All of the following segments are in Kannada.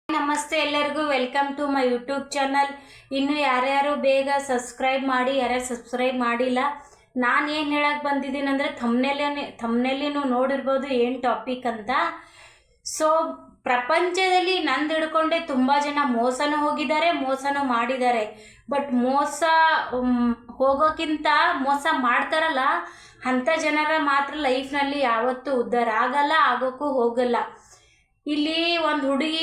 ನಮಸ್ತೆ ಎಲ್ಲರಿಗೂ welcome to my YouTube channel. ಇನ್ನು ಯಾರ್ಯಾರು ಬೇಗ ಸಬ್ಸ್ಕ್ರೈಬ್ ಮಾಡಿ, ಯಾರ್ಯಾರು ಸಬ್ಸ್ಕ್ರೈಬ್ ಮಾಡಿಲ್ಲ. ನಾನು ಏನು ಹೇಳಕ್ಕೆ ಬಂದಿದ್ದೀನಿ ಅಂದರೆ ಥಂಬ್ನೇಲಿ ನೋಡಿರ್ಬೋದು ಏನು ಟಾಪಿಕ್ ಅಂತ. ಸೊ ಪ್ರಪಂಚದಲ್ಲಿ ನಂದು ಹಿಡ್ಕೊಂಡೆ ತುಂಬ ಜನ ಮೋಸನೂ ಹೋಗಿದ್ದಾರೆ, ಮೋಸನೂ ಮಾಡಿದ್ದಾರೆ. ಬಟ್ ಮೋಸ ಹೋಗೋಕ್ಕಿಂತ ಮೋಸ ಮಾಡ್ತಾರಲ್ಲ ಅಂಥ ಜನರ ಮಾತ್ರ ಲೈಫ್ನಲ್ಲಿ ಯಾವತ್ತೂ ಉದ್ಧಾರ ಆಗಲ್ಲ, ಆಗೋಕ್ಕೂ ಹೋಗಲ್ಲ. ಇಲ್ಲಿ ಒಂದು ಹುಡುಗಿ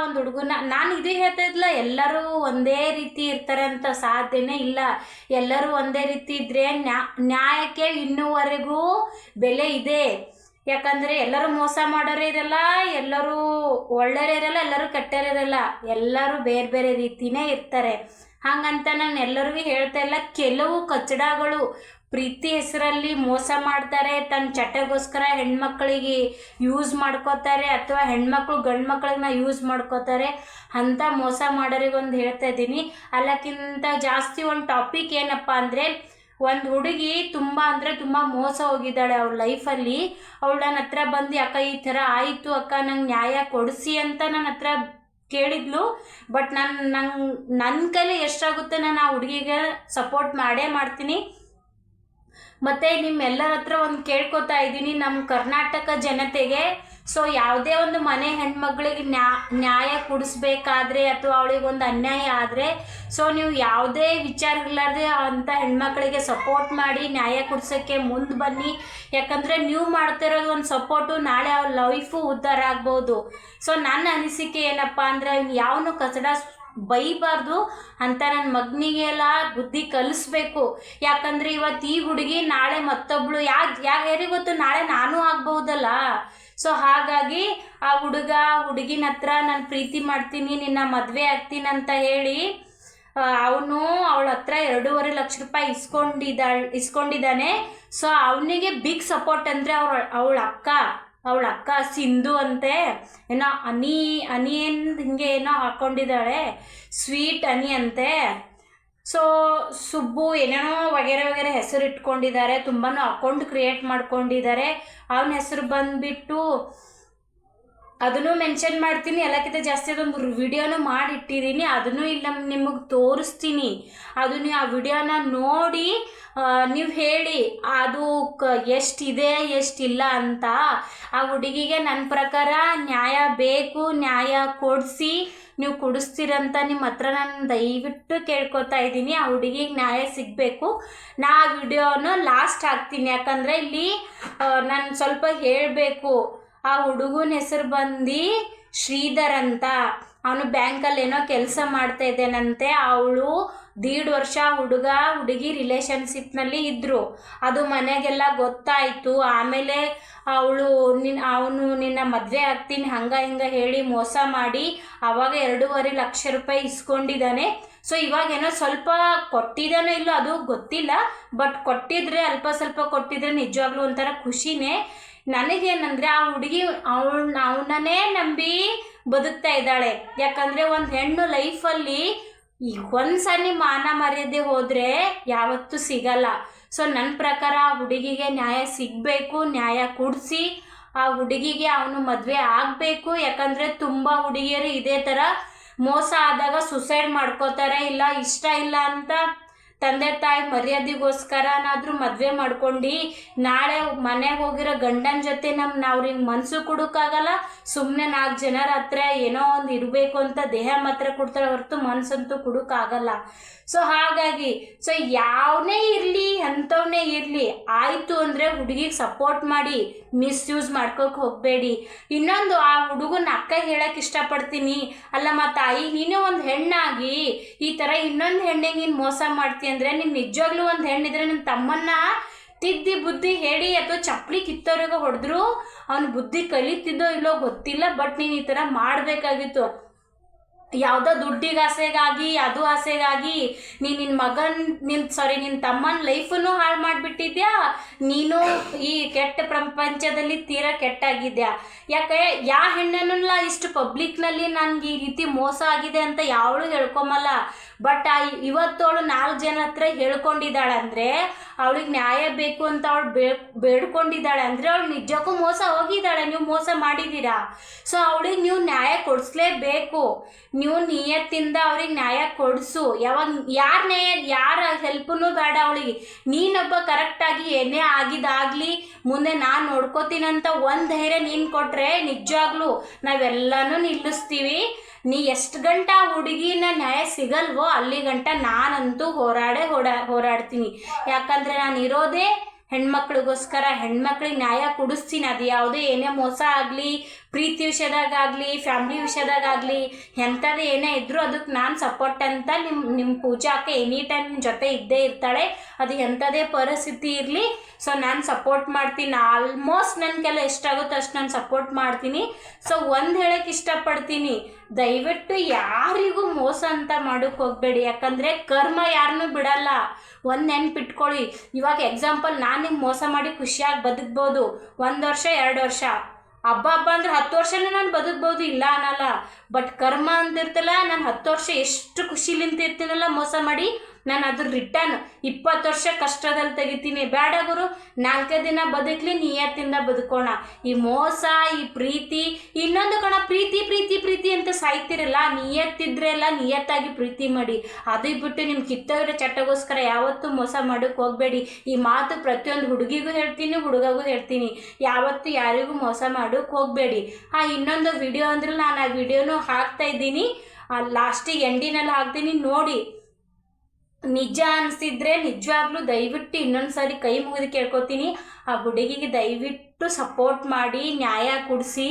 ಒಂದು ಹುಡುಗನ ನಾನು ಇದು ಹೇಳ್ತಾ ಇದ್ದಿಲ್ಲ ಎಲ್ಲರೂ ಒಂದೇ ರೀತಿ ಇರ್ತಾರೆ ಅಂತ ಸಾಧ್ಯನೇ ಇಲ್ಲ. ಎಲ್ಲರೂ ಒಂದೇ ರೀತಿ ಇದ್ದರೆ ನ್ಯಾಯಕ್ಕೆ ಇನ್ನೂವರೆಗೂ ಬೆಲೆ ಇದೆ. ಯಾಕಂದರೆ ಎಲ್ಲರೂ ಮೋಸ ಮಾಡೋರೇ ಇರಲ್ಲ, ಎಲ್ಲರೂ ಒಳ್ಳೆಯರೇ ಇರಲ್ಲ, ಎಲ್ಲರೂ ಕೆಟ್ಟರೇ ಇರಲ್ಲ. ಎಲ್ಲರೂ ಬೇರೆ ಬೇರೆ ರೀತಿಯೇ ಇರ್ತಾರೆ. ಹಾಗಂತ ನಾನು ಎಲ್ಲರಿಗೂ ಹೇಳ್ತಾ ಇಲ್ಲ. ಕೆಲವು ಕಚಡಗಳು ಪ್ರೀತಿ ಹೆಸರಲ್ಲಿ ಮೋಸ ಮಾಡ್ತಾರೆ, ತನ್ನ ಚಟಗೋಸ್ಕರ ಹೆಣ್ಮಕ್ಳಿಗೆ ಯೂಸ್ ಮಾಡ್ಕೋತಾರೆ, ಅಥವಾ ಹೆಣ್ಮಕ್ಳು ಗಂಡು ಮಕ್ಳಿಗೆ ಯೂಸ್ ಮಾಡ್ಕೋತಾರೆ. ಅಂಥ ಮೋಸ ಮಾಡೋರಿಗೆ ಒಂದು ಹೇಳ್ತಾ ಇದ್ದೀನಿ. ಅಲ್ಲಕ್ಕಿಂತ ಜಾಸ್ತಿ ಒಂದು ಟಾಪಿಕ್ ಏನಪ್ಪ ಅಂದರೆ, ಒಂದು ಹುಡುಗಿ ತುಂಬ ಅಂದರೆ ತುಂಬ ಮೋಸ ಹೋಗಿದ್ದಾಳೆ ಅವಳ ಲೈಫಲ್ಲಿ. ಅವಳು ನನ್ನ ಹತ್ರ ಬಂದು ಅಕ್ಕ ಈ ಥರ ಆಯಿತು ಅಕ್ಕ, ನಂಗೆ ನ್ಯಾಯ ಕೊಡಿಸಿ ಅಂತ ನನ್ನ ಹತ್ರ ಕೇಳಿದ್ಲು. ಬಟ್ ನನ್ನ ಕೈಲಿ ಎಷ್ಟಾಗುತ್ತೆ ನಾನು ಆ ಹುಡುಗಿಗೆ ಸಪೋರ್ಟ್ ಮಾಡೇ ಮಾಡ್ತೀನಿ. ಮತ್ತು ನಿಮ್ಮೆಲ್ಲರ ಹತ್ರ ಒಂದು ಕೇಳ್ಕೊತಾ ಇದ್ದೀನಿ, ನಮ್ಮ ಕರ್ನಾಟಕ ಜನತೆಗೆ. ಸೊ ಯಾವುದೇ ಒಂದು ಮನೆ ಹೆಣ್ಮಗಳಿಗೆ ನ್ಯಾಯ ಕೊಡಿಸ್ಬೇಕಾದ್ರೆ ಅಥವಾ ಅವಳಿಗೊಂದು ಅನ್ಯಾಯ ಆದರೆ, ಸೊ ನೀವು ಯಾವುದೇ ವಿಚಾರ ಇರಲಾರ್ದೆ ಅಂಥ ಹೆಣ್ಮಕ್ಳಿಗೆ ಸಪೋರ್ಟ್ ಮಾಡಿ ನ್ಯಾಯ ಕೊಡ್ಸೋಕ್ಕೆ ಮುಂದೆ ಬನ್ನಿ. ಯಾಕಂದರೆ ನೀವು ಮಾಡ್ತಿರೋದು ಒಂದು ಸಪೋರ್ಟು ನಾಳೆ ಅವ್ರ ಲೈಫು ಉದ್ಧಾರ ಆಗ್ಬೋದು. ಸೊ ನನ್ನ ಅನಿಸಿಕೆ ಏನಪ್ಪ ಅಂದರೆ, ಯಾವನು ಕಚಡ ಬೈಬಾರ್ದು ಅಂತ ನನ್ನ ಮಗನಿಗೆಲ್ಲ ಬುದ್ಧಿ ಕಲಿಸ್ಬೇಕು. ಯಾಕಂದರೆ ಇವತ್ತು ಈ ಹುಡುಗಿ ನಾಳೆ ಮತ್ತೊಬ್ಳು ಯಾರಿಗೆ ಗೊತ್ತು, ನಾಳೆ ನಾನು ಆಗ್ಬಹುದಲ್ಲ. ಸೊ ಹಾಗಾಗಿ ಆ ಹುಡುಗಿನ ಹತ್ರ ನಾನು ಪ್ರೀತಿ ಮಾಡ್ತೀನಿ, ನಿನ್ನ ಮದುವೆ ಆಗ್ತೀನಿ ಅಂತ ಹೇಳಿ ಅವನು ಅವಳ ಹತ್ರ 2.5 ಲಕ್ಷ ರೂಪಾಯಿ ಇಸ್ಕೊಂಡಿದ್ದಾನೆ. ಸೊ ಅವನಿಗೆ ಬಿಗ್ ಸಪೋರ್ಟ್ ಅಂದರೆ ಅವಳ ಅಕ್ಕ ಸಿಂಧು ಅಂತೆ, ಏನೋ ಹನಿ ಹಿಂಗೆ ಏನೋ ಹಾಕ್ಕೊಂಡಿದ್ದಾಳೆ, ಸ್ವೀಟ್ ಹನಿ ಅಂತೆ. ಸೊ ಸುಬ್ಬು ಏನೇನೋ ವಗೇರೆ ಹೆಸರು ಇಟ್ಕೊಂಡಿದ್ದಾರೆ, ತುಂಬಾ ಅಕೌಂಟ್ ಕ್ರಿಯೇಟ್ ಮಾಡ್ಕೊಂಡಿದ್ದಾರೆ. ಅವನ ಹೆಸರು ಬಂದುಬಿಟ್ಟು ಅದನ್ನು ಮೆನ್ಷನ್ ಮಾಡ್ತೀನಿ. ಎಲ್ಲಕ್ಕಿಂತ ಜಾಸ್ತಿ ಅದೊಂದು ವಿಡಿಯೋನು ಮಾಡಿಟ್ಟಿದ್ದೀನಿ, ಅದನ್ನು ಇಲ್ಲಿ ನಿಮಗೆ ತೋರಿಸ್ತೀನಿ. ಅದು ನೀವು ಆ ವಿಡಿಯೋನ ನೋಡಿ ನೀವು ಹೇಳಿ ಅದು ಎಷ್ಟಿದೆ ಎಷ್ಟಿಲ್ಲ ಅಂತ. ಆ ಹುಡುಗಿಗೆ ನನ್ನ ಪ್ರಕಾರ ನ್ಯಾಯ ಬೇಕು, ನ್ಯಾಯ ಕೊಡಿಸಿ ನೀವು ಕೊಡಿಸ್ತೀರಂತ ನಿಮ್ಮ ಹತ್ರ ನಾನು ದಯವಿಟ್ಟು ಕೇಳ್ಕೊತಾ ಇದ್ದೀನಿ. ಆ ಹುಡುಗಿಗೆ ನ್ಯಾಯ ಸಿಗಬೇಕು. ನಾ ಆ ವಿಡಿಯೋನ ಲಾಸ್ಟ್ ಹಾಕ್ತೀನಿ, ಯಾಕಂದರೆ ಇಲ್ಲಿ ನಾನು ಸ್ವಲ್ಪ ಹೇಳಬೇಕು. ಆ ಹುಡುಗನ ಹೆಸರು ಬಂದು ಶ್ರೀಧರ್ ಅಂತ. ಅವನು ಬ್ಯಾಂಕಲ್ಲಿ ಏನೋ ಕೆಲಸ ಮಾಡ್ತಾ ಇದ್ದೇನಂತೆ. ಅವಳು 1.5 ವರ್ಷ ಹುಡುಗಿ ರಿಲೇಷನ್ಶಿಪ್ನಲ್ಲಿ ಇದ್ದರು. ಅದು ಮನೆಗೆಲ್ಲ ಗೊತ್ತಾಯಿತು. ಆಮೇಲೆ ಅವನು ನಿನ್ನ ಮದುವೆ ಆಗ್ತೀನಿ ಹಿಂಗೆ ಹೇಳಿ ಮೋಸ ಮಾಡಿ ಆವಾಗ 2.5 ಲಕ್ಷ ರೂಪಾಯಿ ಇಸ್ಕೊಂಡಿದ್ದಾನೆ. ಸೊ ಇವಾಗೇನೋ ಸ್ವಲ್ಪ ಕೊಟ್ಟಿದ್ದಾನೋ ಇಲ್ಲೋ ಅದು ಗೊತ್ತಿಲ್ಲ. ಬಟ್ ಕೊಟ್ಟಿದ್ರೆ ಅಲ್ಪ ಸ್ವಲ್ಪ ಕೊಟ್ಟಿದ್ರೆ ನಿಜವಾಗ್ಲೂ ಒಂಥರ ಖುಷಿನೇ. ನನಗೇನಂದರೆ ಆ ಹುಡುಗಿ ಅವನನ್ನೇ ನಂಬಿ ಬದುಕ್ತಾ ಇದ್ದಾಳೆ. ಯಾಕಂದರೆ ಒಂದು ಹೆಣ್ಣು ಲೈಫಲ್ಲಿ ಈಗ ಒಂದು ಸಣ್ಣ ಮಾನ ಮರ್ಯಾದೆ ಹೋದರೆ ಯಾವತ್ತೂ ಸಿಗಲ್ಲ. ಸೊ ನನ್ನ ಪ್ರಕಾರ ಆ ಹುಡುಗಿಗೆ ನ್ಯಾಯ ಸಿಗಬೇಕು, ನ್ಯಾಯ ಕೊಡಿಸಿ ಆ ಹುಡುಗಿಗೆ ಅವನು ಮದುವೆ ಆಗಬೇಕು. ಯಾಕಂದರೆ ತುಂಬ ಹುಡುಗಿಯರು ಇದೇ ಥರ ಮೋಸ ಆದಾಗ ಸುಸೈಡ್ ಮಾಡ್ಕೋತಾರೆ. ಇಲ್ಲ ಇಷ್ಟ ಇಲ್ಲ ಅಂತ ತಂದೆ ತಾಯಿ ಮರ್ಯಾದೆಗೋಸ್ಕರನಾದರೂ ಮದುವೆ ಮಾಡ್ಕೊಂಡು ನಾಳೆ ಮನೆಗೆ ಹೋಗಿರೋ ಗಂಡನ ಜೊತೆ ಅವ್ರಿಗೆ ಮನಸ್ಸು ಕೊಡೋಕ್ಕಾಗಲ್ಲ. ಸುಮ್ಮನೆ 4 ಜನರ ಹತ್ರ ಏನೋ ಒಂದು ಇರಬೇಕು ಅಂತ ದೇಹ ಮಾತ್ರ ಕೊಡ್ತಾರೆ ಹೊರತು ಮನಸ್ಸಂತೂ ಕೊಡೋಕ್ಕಾಗಲ್ಲ. ಸೊ ಹಾಗಾಗಿ ಯಾವನೇ ಇರಲಿ ಅಂಥವನ್ನೇ ಇರಲಿ, ಆಯಿತು ಅಂದರೆ ಹುಡುಗಿಗೆ ಸಪೋರ್ಟ್ ಮಾಡಿ, ಮಿಸ್ಯೂಸ್ ಮಾಡ್ಕೋಕೆ ಹೋಗಬೇಡಿ. ಇನ್ನೊಂದು ಆ ಹುಡುಗನ ಅಕ್ಕ ಹೇಳಕ್ಕೆ ಇಷ್ಟಪಡ್ತೀನಿ, ಅಲ್ಲಮ್ಮ ತಾಯಿ, ನೀನು ಒಂದು ಹೆಣ್ಣಾಗಿ ಈ ಥರ ಇನ್ನೊಂದು ಹೆಣ್ಣಿಗೆ ನೀನು ಮೋಸ ಮಾಡ್ತೀಯ ಅಂದರೆ, ನೀನು ನಿಜವಾಗ್ಲೂ ಒಂದು ಹೆಣ್ಣಿದ್ರೆ ನಿನ್ನ ತಮ್ಮನ್ನ ತಿದ್ದಿ ಬುದ್ಧಿ ಹೇಳಿ ಅಥವಾ ಚಪ್ಪಲಿ ಕಿತ್ತೋರಿಗೆ ಹೊಡೆದ್ರು ಅವನು ಬುದ್ಧಿ ಕಲಿತಿದ್ದೋ ಇಲ್ಲೋ ಗೊತ್ತಿಲ್ಲ. ಬಟ್ ನೀನು ಈ ಥರ ಮಾಡಬೇಕಾಗಿತ್ತು. ಯಾವುದೋ ದುಡ್ಡಿಗೆ ಆಸೆಗಾಗಿ ಅದು ಆಸೆಗಾಗಿ ನಿನ್ನ ತಮ್ಮನ ಲೈಫನ್ನು ಹಾಳು ಮಾಡಿಬಿಟ್ಟಿದ್ಯಾ. ನೀನು ಈ ಕೆಟ್ಟ ಪ್ರಪಂಚದಲ್ಲಿ ತೀರಾ ಕೆಟ್ಟಾಗಿದ್ಯಾ. ಯಾಕೆ ಹೆಣ್ಣನ್ನೆಲ್ಲ ಇಷ್ಟು ಪಬ್ಲಿಕ್ನಲ್ಲಿ ನನಗೆ ಈ ರೀತಿ ಮೋಸ ಆಗಿದೆ ಅಂತ ಯಾವಳು ಹೇಳ್ಕೊಂಬಲ್ಲ. ಬಟ್ ಇವತ್ತವಳು 4 ಜನ ಹತ್ರ ಹೇಳ್ಕೊಂಡಿದ್ದಾಳಂದರೆ ಅವಳಿಗೆ ನ್ಯಾಯ ಬೇಕು ಅಂತ ಅವಳು ಬೇಡ್ಕೊಂಡಿದ್ದಾಳೆ ಅಂದರೆ ಅವಳು ನಿಜಕ್ಕೂ ಮೋಸ ಹೋಗಿದ್ದಾಳೆ, ನೀವು ಮೋಸ ಮಾಡಿದ್ದೀರಾ. ಸೊ ಅವಳಿಗೆ ನೀವು ನ್ಯಾಯ ಕೊಡಿಸ್ಲೇಬೇಕು. ನೀವು ನಿಯತ್ತಿಂದ ಅವ್ರಿಗೆ ನ್ಯಾಯ ಕೊಡಿಸು. ಯಾರ ಹೆಲ್ಪೂ ಬೇಡ ಅವಳಿಗೆ. ನೀನೊಬ್ಬ ಕರೆಕ್ಟಾಗಿ ಏನೇ ಆಗಿದ್ದಾಗಲಿ ಮುಂದೆ ನಾನು ನೋಡ್ಕೋತೀನಂತ ಒಂದು ಧೈರ್ಯ ನೀನು ಕೊಟ್ಟರೆ ನಿಜವಾಗ್ಲೂ ನಾವೆಲ್ಲನೂ ನಿಲ್ಲಿಸ್ತೀವಿ. ನೀ ಎಷ್ಟು ಗಂಟ ಹುಡುಗಿನ ನ್ಯಾಯ ಸಿಗಲ್ವೋ ಅಲ್ಲಿ ಗಂಟ ನಾನಂತೂ ಹೋರಾಡ್ತೀನಿ. ಯಾಕಂದರೆ ನಾನು ಇರೋದೇ ಹೆಣ್ಮಕ್ಳಿಗೋಸ್ಕರ. ಹೆಣ್ಮಕ್ಳಿಗೆ ನ್ಯಾಯ ಕೊಡಿಸ್ತೀನಿ. ಅದು ಯಾವುದೇ ಏನೇ ಮೋಸ ಆಗಲಿ, ಪ್ರೀತಿ ವಿಷಯದಾಗಲಿ, ಫ್ಯಾಮ್ಲಿ ವಿಷಯದಾಗಲಿ, ಎಂಥದ್ದು ಏನೇ ಇದ್ದರೂ ಅದಕ್ಕೆ ನಾನು ಸಪೋರ್ಟ್ ಅಂತ ನಿಮ್ಮ ಪೂಜಾಕ್ಕೆ ಎನಿ ಟೈಮ್ ನಿಮ್ಮ ಜೊತೆ ಇದ್ದೇ ಇರ್ತಾಳೆ. ಅದು ಎಂಥದೇ ಪರಿಸ್ಥಿತಿ ಇರಲಿ. ಸೊ ನಾನು ಸಪೋರ್ಟ್ ಮಾಡ್ತೀನಿ. ಆಲ್ಮೋಸ್ಟ್ ನನ್ನ ಕೆಲ ಎಷ್ಟಾಗುತ್ತೋ ಅಷ್ಟು ನಾನು ಸಪೋರ್ಟ್ ಮಾಡ್ತೀನಿ. ಸೊ ಒಂದು ಹೇಳೋಕ್ಕೆ ಇಷ್ಟಪಡ್ತೀನಿ, ದಯವಿಟ್ಟು ಯಾರಿಗೂ ಮೋಸ ಅಂತ ಮಾಡೋಕ್ಕೆ ಹೋಗಬೇಡಿ. ಯಾಕಂದರೆ ಕರ್ಮ ಯಾರನ್ನೂ ಬಿಡಲ್ಲ. ಒಂದು ನೆನ್ಪಿಟ್ಕೊಳ್ಳಿ. ಇವಾಗ ಎಕ್ಸಾಂಪಲ್, ನಾನು ನಿಮ್ಗೆ ಮೋಸ ಮಾಡಿ ಖುಷಿಯಾಗಿ ಬದುಕ್ಬೋದು 1 ವರ್ಷ 2 ವರ್ಷ, ಹಬ್ಬ ಅಂದ್ರೆ 10 ವರ್ಷನೂ ನಾನು ಬದುಕ್ಬೋದು, ಇಲ್ಲ ಅನ್ನಲ್ಲ. ಬಟ್ ಕರ್ಮ ಅಂತಿರ್ತಲ್ಲ, ನಾನು 10 ವರ್ಷ ಎಷ್ಟು ಖುಷಿಲಿಂತ ಇರ್ತೀನಲ್ಲ ಮೋಸ ಮಾಡಿ, ನಾನು ಅದ್ರ ರಿಟರ್ನ್ 20 ವರ್ಷ ಕಷ್ಟದಲ್ಲಿ ತೆಗಿತೀನಿ. ಬೇಡ ಗುರು, 4 ದಿನ ಬದುಕಲಿ, ನಿಯತ್ತಿಂದ ಬದುಕೋಣ. ಈ ಮೋಸ, ಈ ಪ್ರೀತಿ, ಇನ್ನೊಂದು ಕಣ, ಪ್ರೀತಿ ಪ್ರೀತಿ ಪ್ರೀತಿ ಅಂತ ಸಾಯ್ತಿರಲ್ಲ, ನಿಯತ್ತಿದ್ರೆ ಎಲ್ಲ ನಿಯತ್ತಾಗಿ ಪ್ರೀತಿ ಮಾಡಿ. ಅದು ಬಿಟ್ಟು ನಿಮ್ಮ ಕಿತ್ತೋಗಿರೋ ಚಟಗೋಸ್ಕರ ಯಾವತ್ತೂ ಮೋಸ ಮಾಡೋಕ್ಕೆ ಹೋಗಬೇಡಿ. ಈ ಮಾತು ಪ್ರತಿಯೊಂದು ಹುಡುಗಿಗೂ ಹೇಳ್ತೀನಿ, ಹುಡುಗಗೂ ಹೇಳ್ತೀನಿ, ಯಾವತ್ತೂ ಯಾರಿಗೂ ಮೋಸ ಮಾಡೋಕ್ಕೆ ಹೋಗಬೇಡಿ. ಇನ್ನೊಂದು ವಿಡಿಯೋ ಅಂದ್ರೆ ನಾನು ಆ ವಿಡಿಯೋನೂ ಹಾಕ್ತಾ ಇದ್ದೀನಿ, ಲಾಸ್ಟಿಗೆ ಎಂಡಿನಲ್ಲಿ ಹಾಕ್ತೀನಿ ನೋಡಿ. ನಿಜ ಅನಿಸಿದ್ರೆ ನಿಜವಾಗ್ಲೂ ದಯವಿಟ್ಟು ಇನ್ನೊಂದು ಸಾರಿ ಕೈ ಮುಗಿದು ಕೇಳ್ಕೊತೀನಿ, ಆ ಹುಡುಗಿಗೆ ದಯವಿಟ್ಟು ಸಪೋರ್ಟ್ ಮಾಡಿ, ನ್ಯಾಯ ಕೊಡಿಸಿ,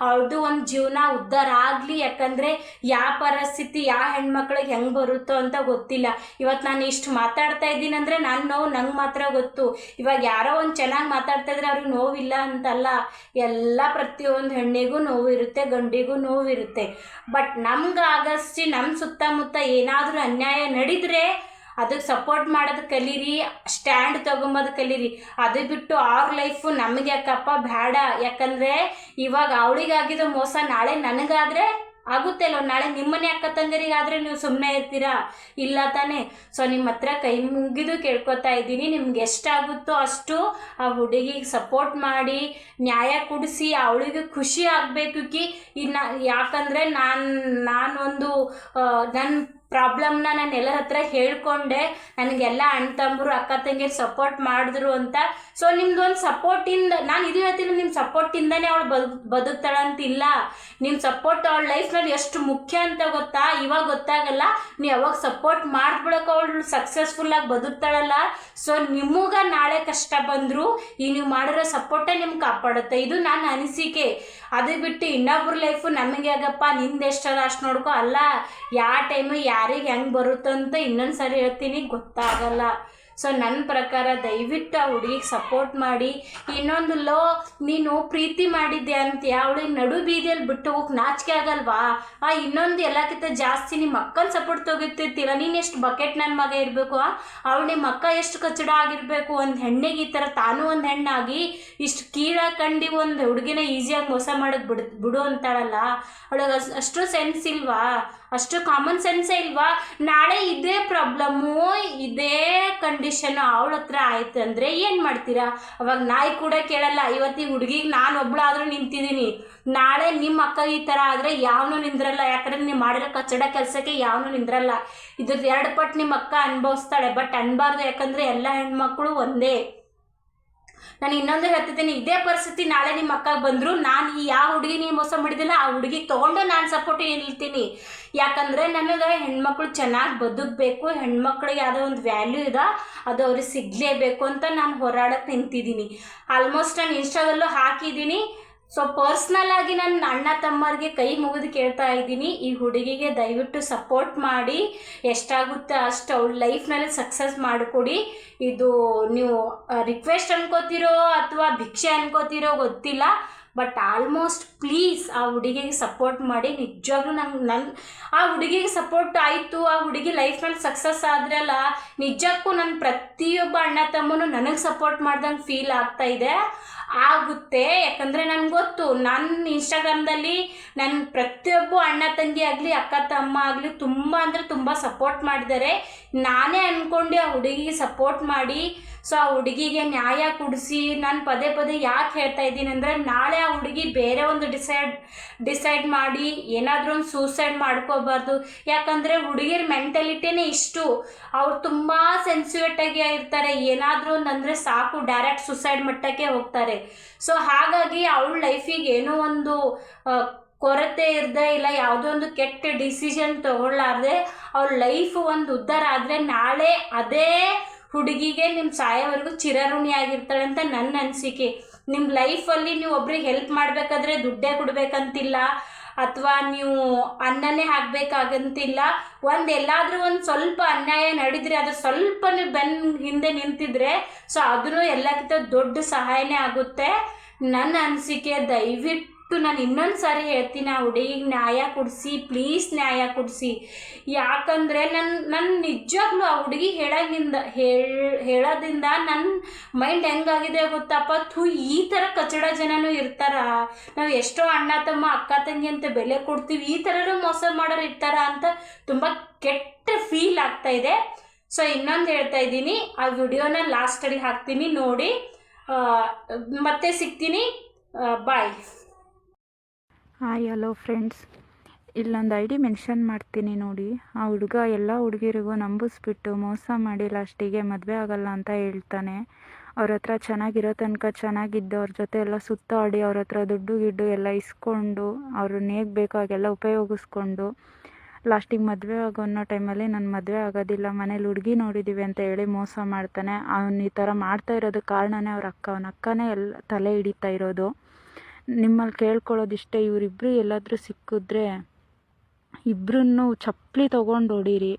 ಅವ್ರದ್ದು ಒಂದು ಜೀವನ ಉದ್ಧಾರ ಆಗಲಿ. ಯಾಕಂದರೆ ಯಾವ ಪರಿಸ್ಥಿತಿ ಯಾವ ಹೆಣ್ಮಕ್ಳಿಗೆ ಹೆಂಗೆ ಬರುತ್ತೋ ಅಂತ ಗೊತ್ತಿಲ್ಲ. ಇವತ್ತು ನಾನು ಇಷ್ಟು ಮಾತಾಡ್ತಾ ಇದ್ದೀನಿ ಅಂದರೆ ನನ್ನ ನೋವು ನಂಗೆ ಮಾತ್ರ ಗೊತ್ತು. ಇವಾಗ ಯಾರೋ ಒಂದು ಚೆನ್ನಾಗಿ ಮಾತಾಡ್ತಾ ಇದ್ರೆ ಅವ್ರಿಗೆ ನೋವಿಲ್ಲ ಅಂತಲ್ಲ, ಎಲ್ಲ ಪ್ರತಿಯೊಂದು ಹೆಣ್ಣಿಗೂ ನೋವು ಇರುತ್ತೆ, ಗಂಡಿಗೂ ನೋವಿರುತ್ತೆ. ಬಟ್ ನಮ್ಗೆ ಆಗಷ್ಟು ನಮ್ಮ ಸುತ್ತಮುತ್ತ ಏನಾದರೂ ಅನ್ಯಾಯ ನಡೆದರೆ ಅದಕ್ಕೆ ಸಪೋರ್ಟ್ ಮಾಡೋದು ಕಲೀರಿ, ಸ್ಟ್ಯಾಂಡ್ ತೊಗೊಂಬೋದು ಕಲೀರಿ. ಅದು ಬಿಟ್ಟು ಅವ್ರ ಲೈಫು ನಮಗೆ ಯಾಕಪ್ಪ ಬೇಡ. ಯಾಕಂದರೆ ಇವಾಗ ಅವಳಿಗಾಗಿದ್ದು ಮೋಸ ನಾಳೆ ನನಗಾದರೆ ಆಗುತ್ತೆ ಅಲ್ವ, ನಾಳೆ ನಿಮ್ಮನೆ ಅಕ್ಕ ತಂಗರಿಗಾದರೆ ನೀವು ಸುಮ್ಮನೆ ಇರ್ತೀರಾ? ಇಲ್ಲ ತಾನೇ. ಸೊ ನಿಮ್ಮ ಹತ್ರ ಕೈ ಮುಗಿದು ಕೇಳ್ಕೊತಾ ಇದ್ದೀನಿ, ನಿಮ್ಗೆ ಎಷ್ಟಾಗುತ್ತೋ ಅಷ್ಟು ಆ ಹುಡುಗಿಗೆ ಸಪೋರ್ಟ್ ಮಾಡಿ, ನ್ಯಾಯ ಕೊಡಿಸಿ, ಅವಳಿಗೆ ಖುಷಿ ಆಗಬೇಕು. ಇನ್ನು ಯಾಕಂದರೆ ನಾನೊಂದು ನನ್ನ ಪ್ರಾಬ್ಲಮ್ನ ನಾನು ಎಲ್ಲರ ಹತ್ರ ಹೇಳ್ಕೊಂಡೆ, ನನಗೆಲ್ಲ ಅಣ್ಣ ತಮ್ಮರು ಅಕ್ಕ ತಂಗಿಯರು ಸಪೋರ್ಟ್ ಮಾಡಿದ್ರು ಅಂತ. ಸೊ ನಿಮ್ದು ಒಂದು ಸಪೋರ್ಟಿಂದ ನಾನು ಇದು ಹೇಳ್ತೀನಿ, ನಿಮ್ಮ ಸಪೋರ್ಟಿಂದನೇ ಅವಳು ಬದುಕ್ತಾಳಂತಿಲ್ಲ. ನಿಮ್ಮ ಸಪೋರ್ಟ್ ಅವಳ ಲೈಫ್ನಲ್ಲಿ ಎಷ್ಟು ಮುಖ್ಯ ಅಂತ ಗೊತ್ತಾ? ಇವಾಗ ಗೊತ್ತಾಗಲ್ಲ, ನೀವು ಯಾವಾಗ ಸಪೋರ್ಟ್ ಮಾಡಿಬಿಡೋಕೆ ಅವಳು ಸಕ್ಸಸ್ಫುಲ್ಲಾಗಿ ಬದುಕ್ತಾಳಲ್ಲ. ಸೊ ನಿಮಗೆ ನಾಳೆ ಕಷ್ಟ ಬಂದರೂ ಈ ನೀವು ಮಾಡಿರೋ ಸಪೋರ್ಟೇ ನಿಮ್ಗೆ ಕಾಪಾಡುತ್ತೆ. ಇದು ನನ್ನ ಅನಿಸಿಕೆ. ಅದು ಬಿಟ್ಟು ಇನ್ನೊಬ್ರ ಲೈಫು ನಮಗೆ ಆಗಪ್ಪ ನಿಂದು ಎಷ್ಟಲ್ಲ ಅಷ್ಟು ನೋಡ್ಕೊ ಅಲ್ಲ. ಯಾವ ಟೈಮು ಯಾರಿಗೆ ಹೆಂಗೆ ಬರುತ್ತೋ ಅಂತ ಇನ್ನೊಂದು ಸಾರಿ ಹೇಳ್ತೀನಿ, ಗೊತ್ತಾಗಲ್ಲ. ಸೊ ನನ್ನ ಪ್ರಕಾರ ದಯವಿಟ್ಟು ಆ ಹುಡುಗಿಗೆ ಸಪೋರ್ಟ್ ಮಾಡಿ. ಇನ್ನೊಂದು ನೀನು ಪ್ರೀತಿ ಮಾಡಿದ್ದೆ ಅಂತೀಯ, ಅವಳಿಗೆ ನಡು ಬೀದಿಯಲ್ಲಿ ಬಿಟ್ಟು ಹೋಗಕ್ಕೆ ನಾಚಿಕೆ ಆಗಲ್ವಾ? ಇನ್ನೊಂದು ಎಲ್ಲಕ್ಕಿಂತ ಜಾಸ್ತಿ ನಿಮ್ಮ ಅಕ್ಕನ ಸಪೋರ್ಟ್ ತೊಗೊತಿರ್ತೀರ. ನೀನು ಎಷ್ಟು ಬಕೆಟ್ ನನ್ನ ಮಗ ಇರಬೇಕು, ಅವಳು ನಿಮ್ಮ ಅಕ್ಕ ಎಷ್ಟು ಕಚ್ಚಡ ಆಗಿರಬೇಕು. ಒಂದು ಹೆಣ್ಣಿಗೆ ಈ ಥರ ತಾನು ಒಂದು ಹೆಣ್ಣಾಗಿ ಇಷ್ಟು ಕೀಳಾಗಿ ಕಂಡು ಒಂದು ಹುಡುಗಿನ ಈಸಿಯಾಗಿ ಮೋಸ ಮಾಡೋದು ಬಿಡು ಅಂತಾಳಲ್ಲ, ಅವಳಿಗೆ ಅಷ್ಟು ಸೆನ್ಸ್ ಇಲ್ವಾ? ಅಷ್ಟು ಕಾಮನ್ ಸೆನ್ಸೇ ಇಲ್ವಾ? ನಾಳೆ ಇದೇ ಪ್ರಾಬ್ಲಮ್ಮು, ಇದೇ ಕಂಡೀಷನ್ನು ಅವಳ ಹತ್ರ ಆಯ್ತು ಅಂದರೆ ಏನು ಮಾಡ್ತೀರಾ? ಅವಾಗ ನಾಯಿ ಕೂಡ ಕೇಳಲ್ಲ. ಇವತ್ತು ಈ ಹುಡುಗಿಗೆ ನಾನು ಒಬ್ಬಳಾದರೂ ನಿಂತಿದ್ದೀನಿ, ನಾಳೆ ನಿಮ್ಮ ಅಕ್ಕ ಈ ಥರ ಆದರೆ ಯಾವನೂ ನಿಂದ್ರಲ್ಲ. ಯಾಕಂದರೆ ನೀವು ಮಾಡಿರೋ ಕಚ್ಚಡ ಕೆಲಸಕ್ಕೆ ಯಾವನೂ ನಿಂದ್ರಲ್ಲ. ಇದ್ರದ್ದು 2 ಪಟ್ಟು ನಿಮ್ಮ ಅಕ್ಕ ಅನುಭವಿಸ್ತಾಳೆ. ಬಟ್ ಅನ್ಬಾರ್ದು, ಯಾಕಂದರೆ ಎಲ್ಲ ಹೆಣ್ಮಕ್ಳು ಒಂದೇ. ನಾನು ಇನ್ನೊಂದು ಹೇಳ್ತಿದ್ದೀನಿ, ಇದೇ ಪರಿಸ್ಥಿತಿ ನಾಳೆ ನಿಮ್ಮ ಅಕ್ಕಗೆ ಬಂದರೂ ನಾನು ಈ ಯಾವ ಹುಡುಗಿ ನೀವು ಮೋಸ ಮಾಡಿದಿಲ್ಲ ಆ ಹುಡುಗಿಗೆ ತೊಗೊಂಡು ನಾನು ಸಪೋರ್ಟ್ ನಿಲ್ತೀನಿ. ಯಾಕಂದರೆ ನನಗೆ ಹೆಣ್ಮಕ್ಳು ಚೆನ್ನಾಗಿ ಬದುಕಬೇಕು, ಹೆಣ್ಮಕ್ಳಿಗೆ ಯಾವುದೋ ಒಂದು ವ್ಯಾಲ್ಯೂ ಇದೆ, ಅದು ಅವ್ರಿಗೆ ಸಿಗಲೇಬೇಕು ಅಂತ ನಾನು ಹೋರಾಡಕ್ಕೆ ನಿಂತಿದ್ದೀನಿ. ಆಲ್ಮೋಸ್ಟ್ ನಾನು ಇನ್ಸ್ಟಾದಲ್ಲೂ ಹಾಕಿದ್ದೀನಿ. ಸೊ ಪರ್ಸ್ನಲ್ ಆಗಿ ನನ್ನ ಅಣ್ಣ ತಮ್ಮರಿಗೆ ಕೈ ಮುಗಿದು ಕೇಳ್ತಾ ಇದ್ದೀನಿ, ಈ ಹುಡುಗಿಗೆ ದಯವಿಟ್ಟು ಸಪೋರ್ಟ್ ಮಾಡಿ, ಎಷ್ಟಾಗುತ್ತೆ ಅಷ್ಟು ಅವಳ ಲೈಫ್ನಲ್ಲಿ ಸಕ್ಸಸ್ ಮಾಡಿಕೊಡಿ. ಇದು ನೀವು ರಿಕ್ವೆಸ್ಟ್ ಅನ್ಕೋತಿರೋ ಅಥವಾ ಭಿಕ್ಷೆ ಅನ್ಕೋತಿರೋ ಗೊತ್ತಿಲ್ಲ, ಬಟ್ ಆಲ್ಮೋಸ್ಟ್ ಪ್ಲೀಸ್ ಆ ಹುಡುಗಿಗೆ ಸಪೋರ್ಟ್ ಮಾಡಿ. ನಿಜವಾಗ್ಲೂ ಆ ಹುಡುಗಿಗೆ ಸಪೋರ್ಟ್ ಆಯಿತು, ಆ ಹುಡುಗಿ ಲೈಫ್ನಲ್ಲಿ ಸಕ್ಸಸ್ ಆದ್ರಲ್ಲ, ನಿಜಕ್ಕೂ ನನ್ನ ಪ್ರತಿಯೊಬ್ಬ ಅಣ್ಣ ತಮ್ಮನು ನನಗೆ ಸಪೋರ್ಟ್ ಮಾಡ್ದಂಗೆ ಫೀಲ್ ಆಗ್ತಾ ಇದೆ. ಆಗುತ್ತೆ, ಯಾಕಂದರೆ ನನಗೆ ಗೊತ್ತು, ನನ್ನ ಇನ್ಸ್ಟಾಗ್ರಾಮ್ದಲ್ಲಿ ನನ್ನ ಪ್ರತಿಯೊಬ್ಬ ಅಣ್ಣ ತಂಗಿ ಆಗಲಿ ಅಕ್ಕ ತಮ್ಮ ಆಗಲಿ ತುಂಬ ಅಂದರೆ ತುಂಬ ಸಪೋರ್ಟ್ ಮಾಡಿದ್ದಾರೆ. ನಾನೇ ಅಂದ್ಕೊಂಡು ಆ ಹುಡುಗಿಗೆ ಸಪೋರ್ಟ್ ಮಾಡಿ, ಸೊ ಆ ಹುಡುಗಿಗೆ ನ್ಯಾಯ ಕೊಡಿಸಿ. ನಾನು ಪದೇ ಪದೇ ಯಾಕೆ ಹೇಳ್ತಾ ಇದ್ದೀನಿ ಅಂದರೆ, ನಾಳೆ ಆ ಹುಡುಗಿ ಬೇರೆ ಒಂದು ಡಿಸೈಡ್ ಮಾಡಿ ಏನಾದರೂ ಒಂದು ಸೂಸೈಡ್ ಮಾಡ್ಕೋಬಾರ್ದು. ಯಾಕಂದರೆ ಹುಡುಗಿರ ಮೆಂಟಾಲಿಟಿನೇ ಇಷ್ಟು, ಅವ್ರು ತುಂಬ ಸೆನ್ಸಿಟಿವ್ ಇರ್ತಾರೆ. ಏನಾದರೂ ಒಂದು ಅಂದರೆ ಸಾಕು, ಡೈರೆಕ್ಟ್ ಸುಸೈಡ್ ಮಟ್ಟಕ್ಕೆ ಹೋಗ್ತಾರೆ. ಸೊ ಹಾಗಾಗಿ ಅವಳ ಲೈಫಿಗೆ ಏನೋ ಒಂದು ಕೊರತೆ ಇರದೆ, ಇಲ್ಲ ಯಾವುದೋ ಒಂದು ಕೆಟ್ಟ ಡಿಸಿಷನ್ ತಗೊಳ್ಳಾರ್ದೆ ಅವ್ಳ ಲೈಫ್ ಒಂದು ಉದ್ಧಾರ ಆದರೆ, ನಾಳೆ ಅದೇ ಹುಡುಗಿಗೆ ನಿಮ್ಮ ಸಾಯೋವರೆಗೂ ಚಿರಋಣಿ ಆಗಿರ್ತಾಳೆ ಅಂತ ನನ್ನ ಅನಿಸಿಕೆ. ನಿಮ್ಮ ಲೈಫಲ್ಲಿ ನೀವು ಒಬ್ರಿಗೆ ಹೆಲ್ಪ್ ಮಾಡಬೇಕಾದ್ರೆ ದುಡ್ಡೇ ಕೊಡಬೇಕಂತಿಲ್ಲ, ಅಥವಾ ನೀವು ಅನ್ನನೇ ಹಾಕಬೇಕಾಗಂತಿಲ್ಲ. ಎಲ್ಲಾದರೂ ಒಂದು ಸ್ವಲ್ಪ ಅನ್ಯಾಯ ನಡೆದರೆ ಅದ್ರ ಸ್ವಲ್ಪ ನೀವು ಹಿಂದೆ ನಿಂತಿದ್ರೆ, ಸೊ ಅದೂ ಎಲ್ಲಕ್ಕಿಂತ ದೊಡ್ಡ ಸಹಾಯನೇ ಆಗುತ್ತೆ ನನ್ನ ಅನಿಸಿಕೆ. ದಯವಿಟ್ಟು ನಾನು ಇನ್ನೊಂದು ಸಾರಿ ಹೇಳ್ತೀನಿ, ಆ ಹುಡುಗಿಗೆ ನ್ಯಾಯ ಕೊಡಿಸಿ, ಪ್ಲೀಸ್ ನ್ಯಾಯ ಕೊಡಿಸಿ. ಯಾಕಂದರೆ ನನ್ನ ನಿಜವಾಗ್ಲೂ ಆ ಹುಡುಗಿ ಹೇಳೋದ್ರಿಂದ ನನ್ನ ಮೈಂಡ್ ಹೆಂಗಾಗಿದೆ ಗೊತ್ತಪ್ಪ, ಈ ಥರ ಕಚಡ ಜನನೂ ಇರ್ತಾರ. ನಾವು ಎಷ್ಟೋ ಅಣ್ಣ ತಮ್ಮ ಅಕ್ಕ ತಂಗಿ ಅಂತ ಬೆಲೆ ಕೊಡ್ತೀವಿ, ಈ ಥರನೂ ಮೋಸ ಮಾಡೋರು ಇರ್ತಾರ ಅಂತ ತುಂಬ ಕೆಟ್ಟ ಫೀಲ್ ಆಗ್ತಾ ಇದೆ. ಸೊ ಇನ್ನೊಂದು ಹೇಳ್ತಾ ಇದ್ದೀನಿ, ಆ ವಿಡಿಯೋನ ಲಾಸ್ಟಲ್ಲಿ ಹಾಕ್ತೀನಿ ನೋಡಿ. ಮತ್ತೆ ಸಿಗ್ತೀನಿ, ಬಾಯ್. Hi, hello friends. ಇಲ್ಲೊಂದು ಐ ಡಿ ಮೆನ್ಷನ್ ಮಾಡ್ತೀನಿ ನೋಡಿ. ಆ ಹುಡುಗ ಎಲ್ಲ ಹುಡುಗಿರಿಗೂ ನಂಬಿಸ್ಬಿಟ್ಟು ಮೋಸ ಮಾಡಿ ಲಾಸ್ಟಿಗೆ ಮದುವೆ ಆಗಲ್ಲ ಅಂತ ಹೇಳ್ತಾನೆ. ಅವ್ರ ಹತ್ರ ಚೆನ್ನಾಗಿರೋ ತನಕ ಚೆನ್ನಾಗಿದ್ದು ಅವ್ರ ಜೊತೆ ಎಲ್ಲ ಸುತ್ತಾಡಿ ಅವ್ರ ಹತ್ರ ದುಡ್ಡು ಗಿಡ್ಡು ಎಲ್ಲ ಇಸ್ಕೊಂಡು ಅವ್ರನ್ನ ಹೇಗೆ ಬೇಕೋ ಹಾಗೆಲ್ಲ ಉಪಯೋಗಿಸ್ಕೊಂಡು ಲಾಸ್ಟಿಗೆ ಮದುವೆ ಆಗೋ ಅನ್ನೋ ಟೈಮಲ್ಲಿ ನಾನು ಮದುವೆ ಆಗೋದಿಲ್ಲ, ಮನೇಲಿ ಹುಡುಗಿ ನೋಡಿದ್ದೀವಿ ಅಂತ ಹೇಳಿ ಮೋಸ ಮಾಡ್ತಾನೆ. ಅವ್ನು ಈ ಥರ ಮಾಡ್ತಾ ಇರೋದು ಕಾರಣನೇ ಅವ್ರ ಅಕ್ಕನೇ ಎಲ್ಲ ತಲೆ ಹಿಡಿತಾ ಇರೋದು. ನಿಮ್ಮಲ್ಲಿ ಕೇಳ್ಕೊಳ್ಳೋದಿಷ್ಟೇ, ಇವರಿಬ್ಬರು ಎಲ್ಲಾದರೂ ಸಿಕ್ಕಿದ್ರೆ ಇಬ್ಬರನ್ನು ಚಪ್ಪಲಿ ತೊಗೊಂಡು ಹೊಡೀರಿ.